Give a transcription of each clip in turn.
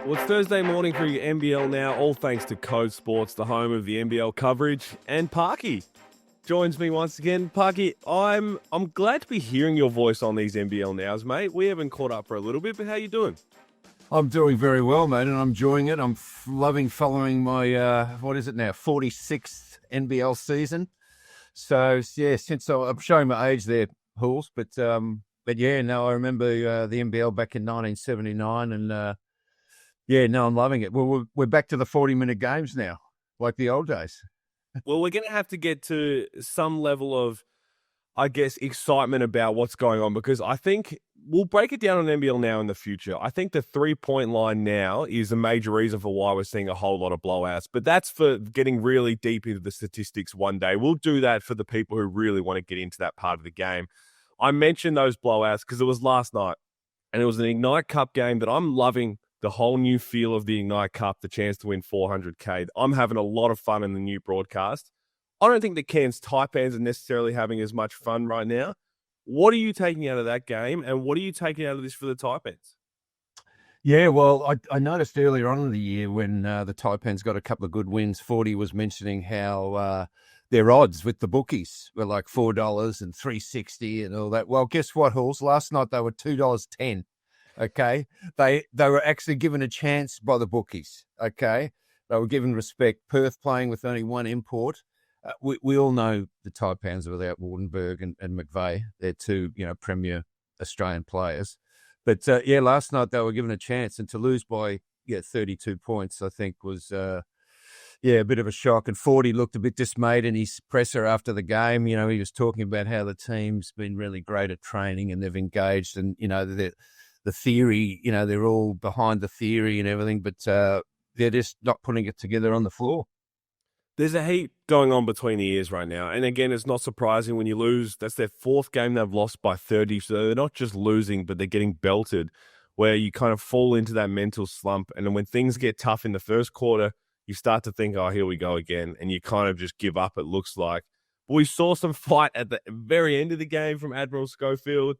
Well, it's Thursday morning for your NBL now, all thanks to Code Sports, the home of the NBL coverage, and Parky joins me once again. Parky, I'm glad to be hearing your voice on these NBL Nows, mate. We haven't caught up for a little bit, but how you doing? I'm doing very well, mate, and I'm enjoying it. I'm loving following my, 46th NBL season. So, yeah, since I'm showing my age there, Hools, but yeah, no, I remember the NBL back in 1979, and I'm loving it. Well, we're back to the 40-minute games now, like the old days. Well, we're going to have to get to some level of, I guess, excitement about what's going on, because I think we'll break it down on NBL Now in the future. I think the 3-point line now is a major reason for why we're seeing a whole lot of blowouts, but that's for getting really deep into the statistics one day. We'll do that for the people who really want to get into that part of the game. I mentioned those blowouts because it was last night, and it was an Ignite Cup game that I'm loving. The whole new feel of the Ignite Cup, the chance to win $400K. I'm having a lot of fun in the new broadcast. I don't think the Cairns Taipans are necessarily having as much fun right now. What are you taking out of that game, and what are you taking out of this for the Taipans? Yeah, well, I noticed earlier on in the year when the Taipans got a couple of good wins, 40 was mentioning how their odds with the bookies were like $4 and $3.60 and all that. Well, guess what, Halls? Last night they were $2.10. Okay, they were actually given a chance by the bookies. Okay, they were given respect. Perth playing with only one import. We all know the Taipans are without Wardenberg and McVeigh. They're two, premier Australian players. But last night they were given a chance, and to lose by 32 points, I think was a bit of a shock. And 40 looked a bit dismayed in his presser after the game. He was talking about how the team's been really great at training and they've engaged, and the theory, they're all behind the theory and everything, but they're just not putting it together on the floor. There's a heat going on between the ears right now. And again, it's not surprising when you lose. That's their fourth game they've lost by 30. So they're not just losing, but they're getting belted, where you kind of fall into that mental slump. And then when things get tough in the first quarter, you start to think, oh, here we go again. And you kind of just give up, it looks like. But we saw some fight at the very end of the game from Admiral Schofield.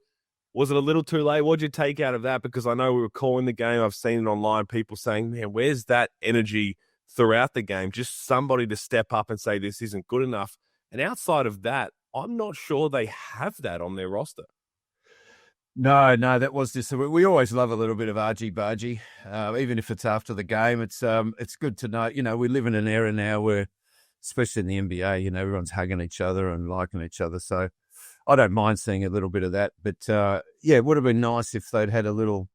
Was it a little too late? What did you take out of that? Because I know we were calling the game. I've seen it online. People saying, man, where's that energy throughout the game? Just somebody to step up and say this isn't good enough. And outside of that, I'm not sure they have that on their roster. No, that was just, we always love a little bit of argy-bargy, even if it's after the game. It's good to know, we live in an era now where, especially in the NBA, everyone's hugging each other and liking each other. So I don't mind seeing a little bit of that. But, it would have been nice if they'd had a little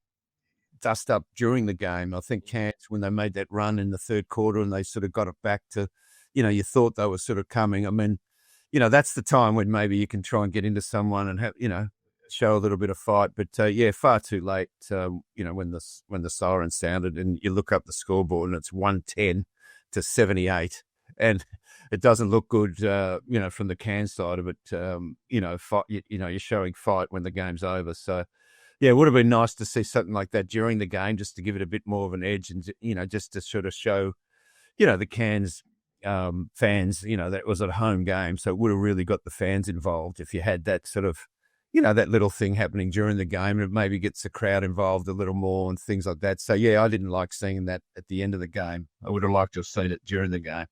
dust up during the game. I think Cairns, when they made that run in the third quarter and they sort of got it back to, you thought they were sort of coming. I mean, that's the time when maybe you can try and get into someone and have, show a little bit of fight. But, far too late, when the siren sounded and you look up the scoreboard and it's 110 to 78. And it doesn't look good, from the Cairns side of it. Fight, you're showing fight when the game's over. So, it would have been nice to see something like that during the game, just to give it a bit more of an edge and, just to sort of show, the Cairns fans, that was a home game. So it would have really got the fans involved if you had that sort of, that little thing happening during the game, and it maybe gets the crowd involved a little more and things like that. So, I didn't like seeing that at the end of the game. I would have liked to have seen it during the game.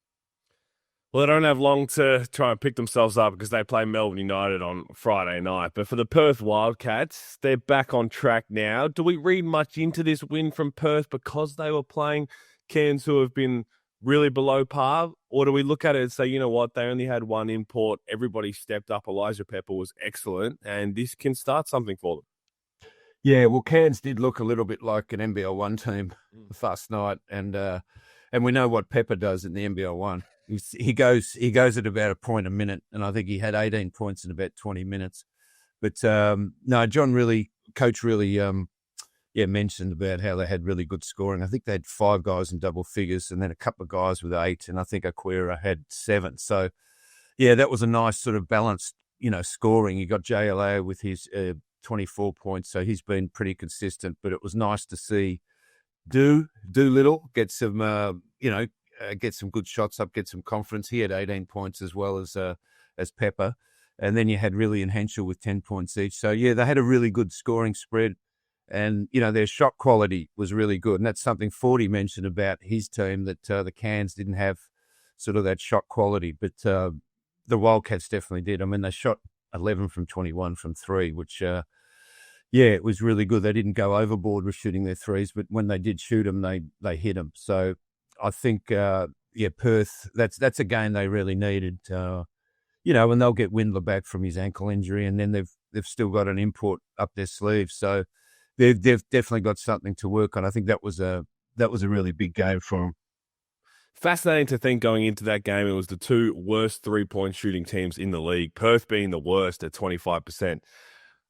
Well, they don't have long to try and pick themselves up because they play Melbourne United on Friday night. But for the Perth Wildcats, they're back on track now. Do we read much into this win from Perth because they were playing Cairns who have been really below par? Or do we look at it and say, you know what, they only had one import, everybody stepped up, Elijah Pepper was excellent, and this can start something for them? Yeah, well, Cairns did look a little bit like an NBL 1 team last night, and we know what Pepper does in the NBL 1. He goes at about a point a minute, and I think he had 18 points in about 20 minutes. But Coach really mentioned about how they had really good scoring. I think they had 5 guys in double figures and then a couple of guys with 8, and I think Aquera had 7. So, that was a nice sort of balanced, scoring. You got JLA with his 24 points, so he's been pretty consistent. But it was nice to see Doolittle get some, get some good shots up, get some confidence. He had 18 points as well as Pepper. And then you had Riley and Henschel with 10 points each. So, they had a really good scoring spread. And, their shot quality was really good. And that's something Forty mentioned about his team, that the Cairns didn't have sort of that shot quality. But the Wildcats definitely did. I mean, they shot 11 from 21 from three, which, it was really good. They didn't go overboard with shooting their threes, but when they did shoot them, they hit them. So I think, Perth, that's a game they really needed. And they'll get Windler back from his ankle injury, and then they've still got an import up their sleeve. So they've definitely got something to work on. I think that was a really big game for them. Fascinating to think going into that game, it was the two worst three-point shooting teams in the league, Perth being the worst at 25%.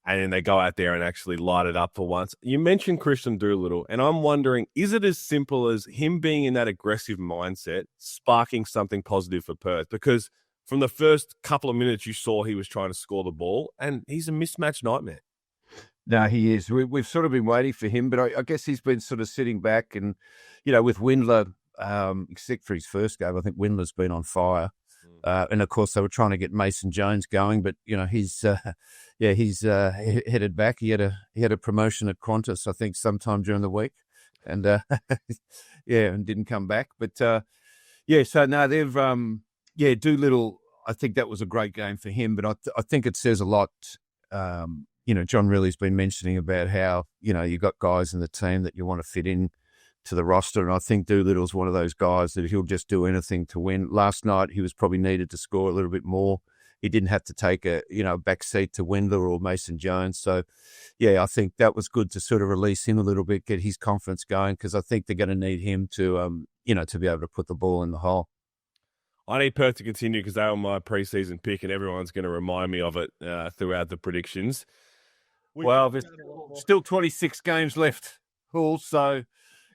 And then they go out there and actually light it up for once. You mentioned Christian Doolittle, and I'm wondering, is it as simple as him being in that aggressive mindset, sparking something positive for Perth? Because from the first couple of minutes you saw he was trying to score the ball, and he's a mismatch nightmare. No, he is. We've sort of been waiting for him, but I guess he's been sort of sitting back and, with Windler, except for his first game, I think Windler's been on fire. And of course they were trying to get Mason Jones going, but he's headed back. He had a promotion at Qantas, I think, sometime during the week, and and didn't come back. But so no, they've Doolittle. I think that was a great game for him, but I think it says a lot. John Riley's been mentioning about how you got guys in the team that you want to fit in to the roster, and I think Doolittle's one of those guys that he'll just do anything to win. Last night he was probably needed to score a little bit more. He didn't have to take a back seat to Windler or Mason Jones. So I think that was good to sort of release him a little bit, get his confidence going, because I think they're going to need him to to be able to put the ball in the hole. I need Perth to continue because they were my preseason pick, and everyone's going to remind me of it throughout the predictions. Well, there's still 26 games left, Paul, so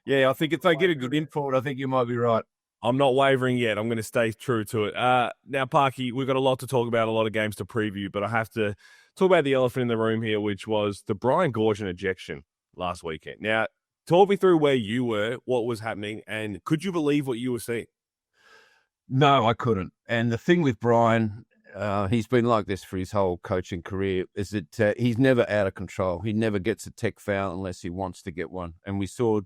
I think if they get a good import, I think you might be right. I'm not wavering yet. I'm going to stay true to it. Now, Parky, we've got a lot to talk about, a lot of games to preview, but I have to talk about the elephant in the room here, which was the Brian Goorjian ejection last weekend. Now, talk me through where you were, what was happening, and could you believe what you were seeing? No, I couldn't. And the thing with Brian, he's been like this for his whole coaching career, is that he's never out of control. He never gets a tech foul unless he wants to get one. And we saw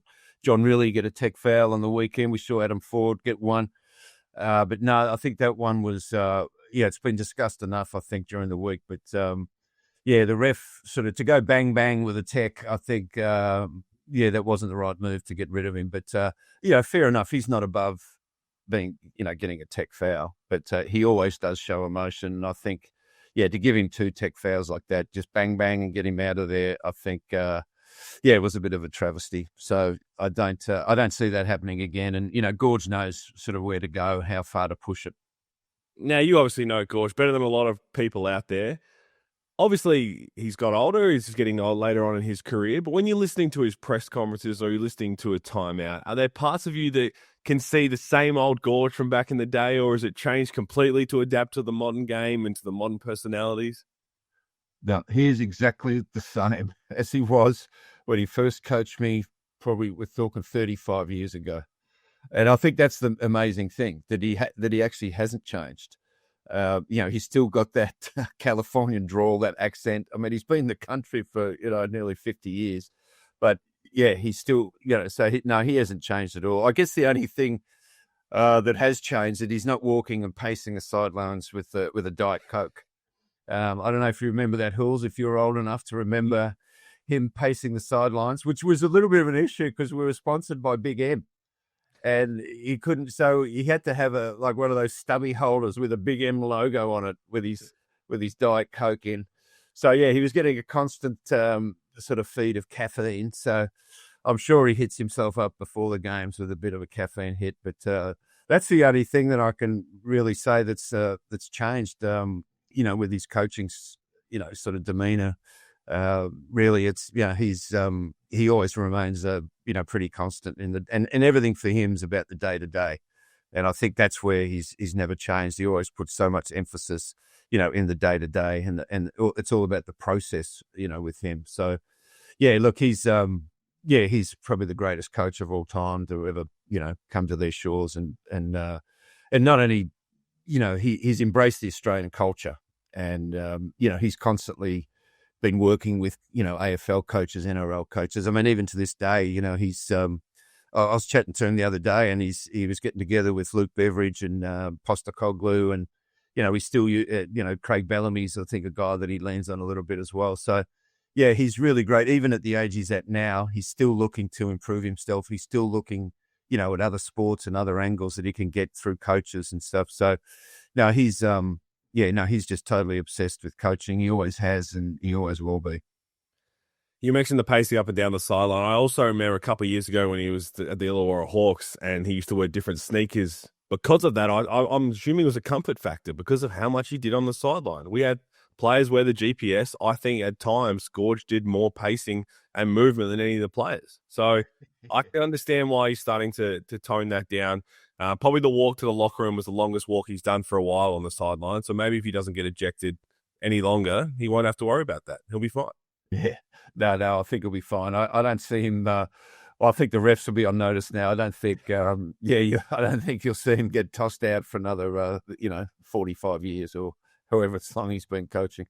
John Riley get a tech foul on the weekend. We saw Adam Ford get one. But no, I think that one was, it's been discussed enough, I think, during the week. But, the ref sort of to go bang, bang with a tech, I think, that wasn't the right move to get rid of him. But, fair enough. He's not above being, getting a tech foul. But he always does show emotion. And I think, to give him two tech fouls like that, just bang, bang and get him out of there, I think, it was a bit of a travesty. So I don't see that happening again. And, Goorj knows sort of where to go, how far to push it. Now, you obviously know Goorj better than a lot of people out there. Obviously, he's got older. He's getting old later on in his career. But when you're listening to his press conferences or you're listening to a timeout, are there parts of you that can see the same old Goorj from back in the day, or has it changed completely to adapt to the modern game and to the modern personalities? Now, he is exactly the same as he was when he first coached me, probably we're talking 35 years ago. And I think that's the amazing thing, that he actually hasn't changed. He's still got that Californian drawl, that accent. I mean, he's been in the country for, nearly 50 years. But, he's still, he hasn't changed at all. I guess the only thing that has changed is he's not walking and pacing the sidelines with a Diet Coke. I don't know if you remember that, Hools, if you're old enough to remember him pacing the sidelines, which was a little bit of an issue because we were sponsored by Big M. And he couldn't, so he had to have one of those stubby holders with a Big M logo on it with his Diet Coke in. So, he was getting a constant sort of feed of caffeine. So I'm sure he hits himself up before the games with a bit of a caffeine hit. But that's the only thing that I can really say that's changed. With his coaching, sort of demeanor, really, it's he always remains pretty constant and everything for him is about the day to day, and I think that's where he's never changed. He always puts so much emphasis, in the day to day, and it's all about the process, with him. So, look, he's probably the greatest coach of all time to ever, come to their shores, and not only. He's embraced the Australian culture and, he's constantly been working with, AFL coaches, NRL coaches. I mean, even to this day, he's, I was chatting to him the other day, and he was getting together with Luke Beveridge and Postacoglu, and he's still Craig Bellamy's, I think, a guy that he leans on a little bit as well. So yeah, he's really great. Even at the age he's at now, he's still looking to improve himself. He's still looking at other sports and other angles that he can get through coaches and stuff. So no, he's he's just totally obsessed with coaching. He always has, and he always will be. You mentioned the pacing up and down the sideline. I also remember a couple of years ago when he was at the Illawarra Hawks and he used to wear different sneakers. Because of that, I'm assuming it was a comfort factor because of how much he did on the sideline. We had players wear the GPS. I think at times Goorj did more pacing and movement than any of the players. So I can understand why he's starting to tone that down. Probably the walk to the locker room was the longest walk he's done for a while on the sideline. So maybe if he doesn't get ejected any longer, he won't have to worry about that. He'll be fine. Yeah. No, I think he'll be fine. I don't see him. I think the refs will be on notice now. I don't think. I don't think you'll see him get tossed out for another, 45 years or however long he's been coaching.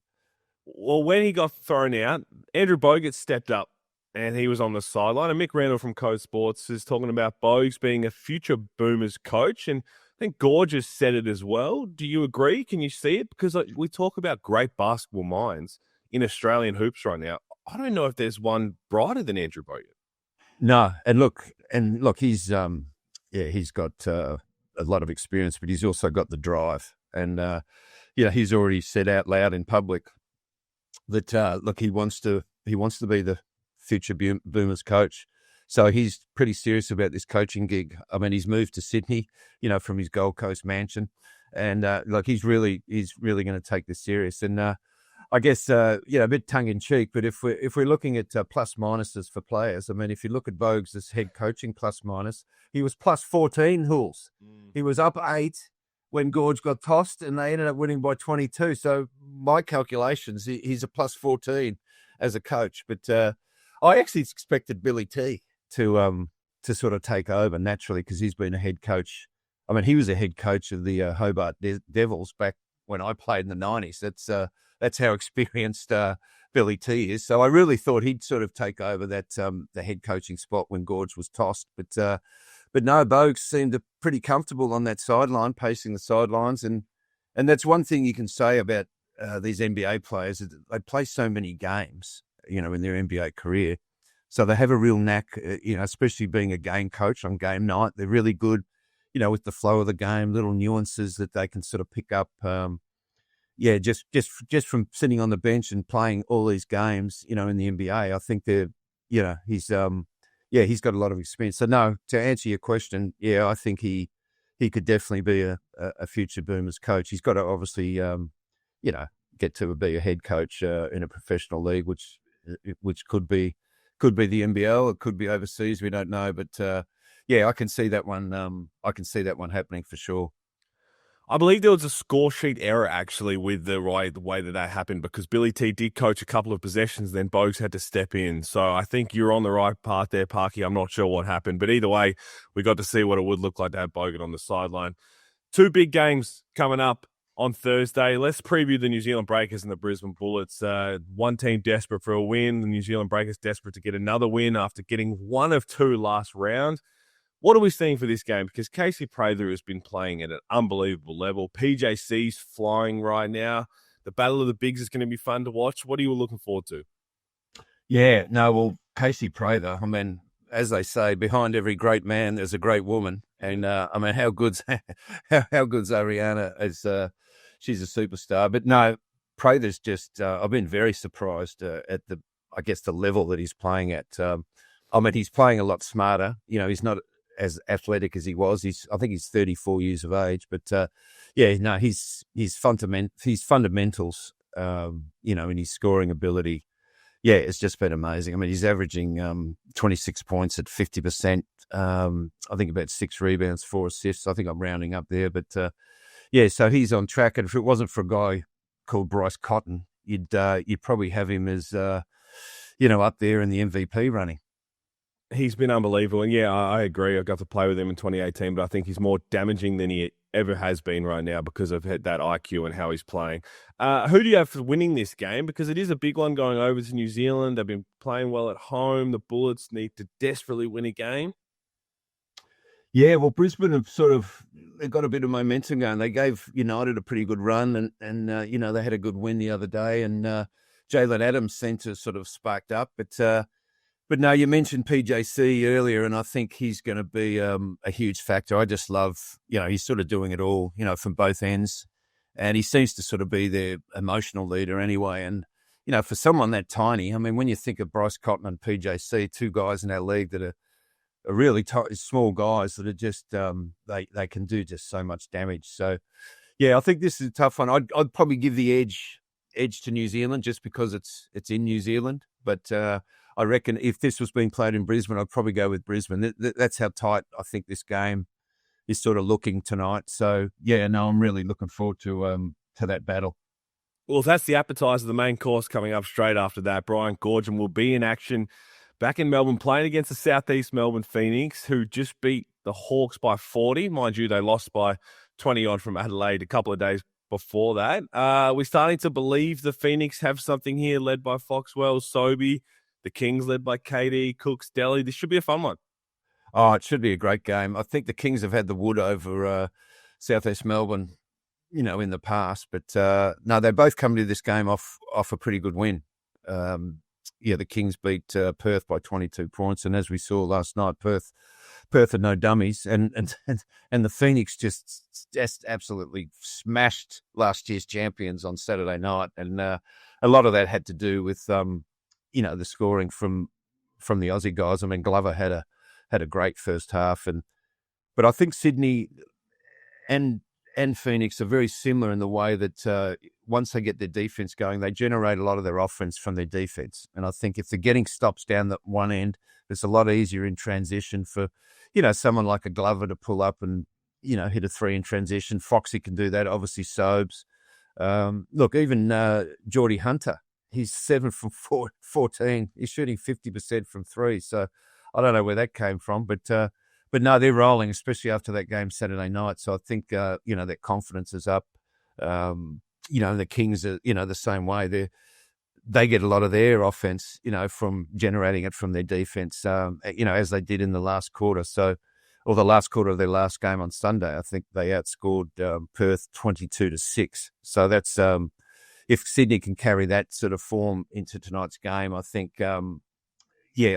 Well, when he got thrown out, Andrew Bogut stepped up and he was on the sideline. And Mick Randall from Code Sports is talking about Bogs being a future Boomers coach. And I think Goorj has said it as well. Do you agree? Can you see it? Because we talk about great basketball minds in Australian hoops right now. I don't know if there's one brighter than Andrew Bogut. No, and look, he's he's got a lot of experience, but he's also got the drive, and he's already said out loud in public that he wants to be the future Boomers coach. So he's pretty serious about this coaching gig. I mean, he's moved to Sydney, from his Gold Coast mansion, and he's really going to take this serious. And I guess a bit tongue in cheek, but if we're looking at plus minuses for players, I mean, if you look at Bogues as head coaching plus minus, he was plus 14 Hools. He was up 8 when Goorj got tossed, and they ended up winning by 22. So my calculations, he's a plus 14 as a coach. But I actually expected Billy T to sort of take over naturally because he's been a head coach. I mean, he was a head coach of the Hobart Devils back when I played in the 90s. That's how experienced Billy T is. So I really thought he'd sort of take over that the head coaching spot when Goorj was tossed. But no, Bogues seemed pretty comfortable on that sideline, pacing the sidelines. And that's one thing you can say about these NBA players. Is that they play so many games, in their NBA career. So they have a real knack, especially being a game coach on game night. They're really good, with the flow of the game, little nuances that they can sort of pick up. Just from sitting on the bench and playing all these games, in the NBA, I think he's got a lot of experience. So no, to answer your question, I think he could definitely be a future Boomers coach. He's got to obviously, get to be a head coach in a professional league, which could be the NBL, it could be overseas. We don't know, but I can see that one. I can see that one happening for sure. I believe there was a score sheet error actually with the way that happened because Billy T did coach a couple of possessions, then Bogues had to step in. So I think you're on the right path there, Parky. I'm not sure what happened, but either way, we got to see what it would look like to have Bogut on the sideline. 2 big games coming up on Thursday. Let's preview the New Zealand Breakers and the Brisbane Bullets. One team desperate for a win. The New Zealand Breakers desperate to get another win after getting 1 of 2 last round. What are we seeing for this game? Because Casey Prather has been playing at an unbelievable level. PJC's flying right now. The Battle of the Bigs is going to be fun to watch. What are you looking forward to? Yeah, no, well, Casey Prather, I mean, as they say, behind every great man, there's a great woman. And, how good's Ariana? She's a superstar. But no, Prather's just, I've been very surprised at the level that he's playing at. He's playing a lot smarter. He's not as athletic as he was. I think he's 34 years of age, but his fundamentals, in his scoring ability, it's just been amazing. I mean, he's averaging 26 points at 50%. I think about 6 rebounds, 4 assists. I think I'm rounding up there, but so he's on track. And if it wasn't for a guy called Bryce Cotton, you'd probably have him as up there in the MVP running. He's been unbelievable. And I agree. I got to play with him in 2018, but I think he's more damaging than he ever has been right now because of that IQ and how he's playing. Who do you have for winning this game? Because it is a big one going over to New Zealand. They've been playing well at home. The Bullets need to desperately win a game. Yeah, well, Brisbane have they got a bit of momentum going. They gave United a pretty good run, and they had a good win the other day, and Jalen Adams seemed to sort of sparked up. But no, you mentioned PJC earlier, and I think he's going to be a huge factor. I just love, he's sort of doing it all, from both ends, and he seems to sort of be their emotional leader anyway. And for someone that tiny, I mean, when you think of Bryce Cotton and PJC, two guys in our league that are really small guys that are just they can do just so much damage. So yeah, I think this is a tough one. I'd probably give the edge to New Zealand just because it's in New Zealand. But I reckon if this was being played in Brisbane, I'd probably go with Brisbane. That's how tight I think this game is sort of looking tonight. So yeah, no, I'm really looking forward to that battle. Well, if that's the appetizer, the main course coming up straight after that, Brian Goorjian will be in action back in Melbourne, playing against the Southeast Melbourne Phoenix, who just beat the Hawks by 40. Mind you, they lost by 20-odd from Adelaide a couple of days before that. We're starting to believe the Phoenix have something here, led by Foxwell, Sobey, the Kings led by KD, Cooks, Delhi. This should be a fun one. Oh, it should be a great game. I think the Kings have had the wood over Southeast Melbourne, in the past. But no, they both come to this game off a pretty good win. The Kings beat Perth by 22 points, and as we saw last night, Perth are no dummies, and the Phoenix just absolutely smashed last year's champions on Saturday night, and a lot of that had to do with the scoring from the Aussie guys. I mean, Glover had a great first half, but I think Sydney and Phoenix are very similar in the way that once they get their defense going, they generate a lot of their offense from their defense. And I think if they're getting stops down that one end, it's a lot easier in transition for, someone like a Glover to pull up and, hit a three in transition. Foxy can do that. Obviously, Sobes. Look, even Geordie Hunter, he's 7 from 14. He's shooting 50% from three. So I don't know where that came from, but no, they're rolling, especially after that game Saturday night. So I think, that confidence is up. The Kings are, the same way. They get a lot of their offense, from generating it from their defense, as they did in the last quarter. So, or the last quarter of their last game on Sunday, I think they outscored Perth 22-6. So that's, if Sydney can carry that sort of form into tonight's game, I think, I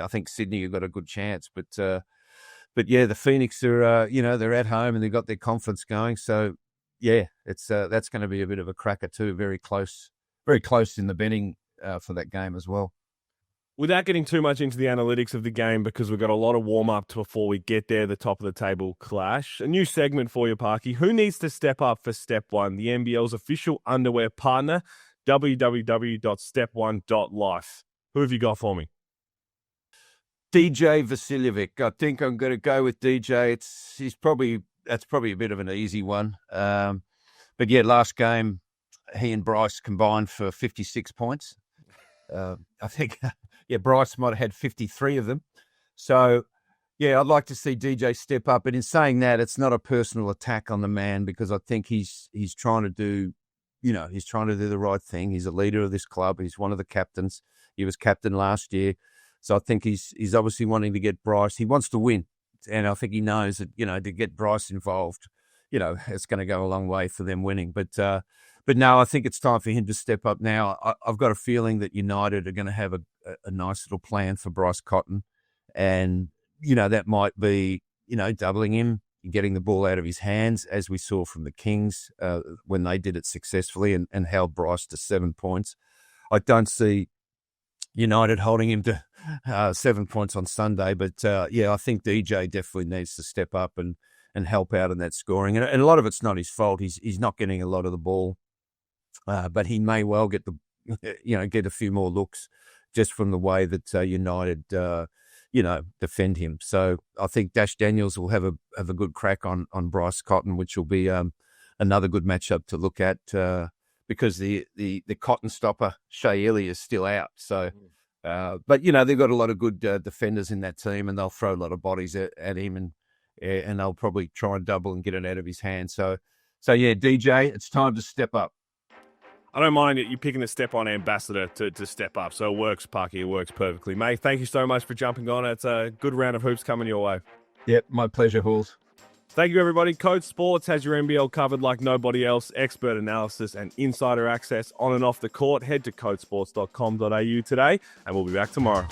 think Sydney have got a good chance. But yeah, the Phoenix are, they're at home and they've got their confidence going. So yeah, it's that's going to be a bit of a cracker too. Very close in the betting for that game as well. Without getting too much into the analytics of the game, because we've got a lot of warm-up before we get there, the top of the table clash. A new segment for you, Parky. Who needs to step up for Step 1, the NBL's official underwear partner, www.step1.life. Who have you got for me? DJ Vasiljevic. I think I'm going to go with DJ. That's probably a bit of an easy one. But yeah, last game, he and Bryce combined for 56 points. I think, Bryce might have had 53 of them. So yeah, I'd like to see DJ step up. But in saying that, it's not a personal attack on the man, because I think he's trying to do, he's trying to do the right thing. He's a leader of this club. He's one of the captains. He was captain last year. So I think he's obviously wanting to get Bryce. He wants to win. And I think he knows that, to get Bryce involved, it's going to go a long way for them winning. But no, I think it's time for him to step up now. I've got a feeling that United are going to have a nice little plan for Bryce Cotton. And, that might be, doubling him, getting the ball out of his hands, as we saw from the Kings when they did it successfully and held Bryce to 7 points. I don't see United holding him to 7 points on Sunday. But, I think DJ definitely needs to step up and help out in that scoring. And a lot of it's not his fault. He's not getting a lot of the ball. But he may well get get a few more looks just from the way that United, defend him. So I think Dash Daniels will have a good crack on Bryce Cotton, which will be another good matchup to look at because the Cotton stopper, Shea Ili, is still out. So, but they've got a lot of good defenders in that team, and they'll throw a lot of bodies at him. and they'll probably try and double and get it out of his hand. So yeah, DJ, it's time to step up. I don't mind you picking the Step On ambassador to step up. So it works, Parky. It works perfectly. Mate, thank you so much for jumping on. It's a good round of hoops coming your way. Yep, my pleasure, Halls. Thank you, everybody. Code Sports has your NBL covered like nobody else. Expert analysis and insider access on and off the court. Head to codesports.com.au today, and we'll be back tomorrow.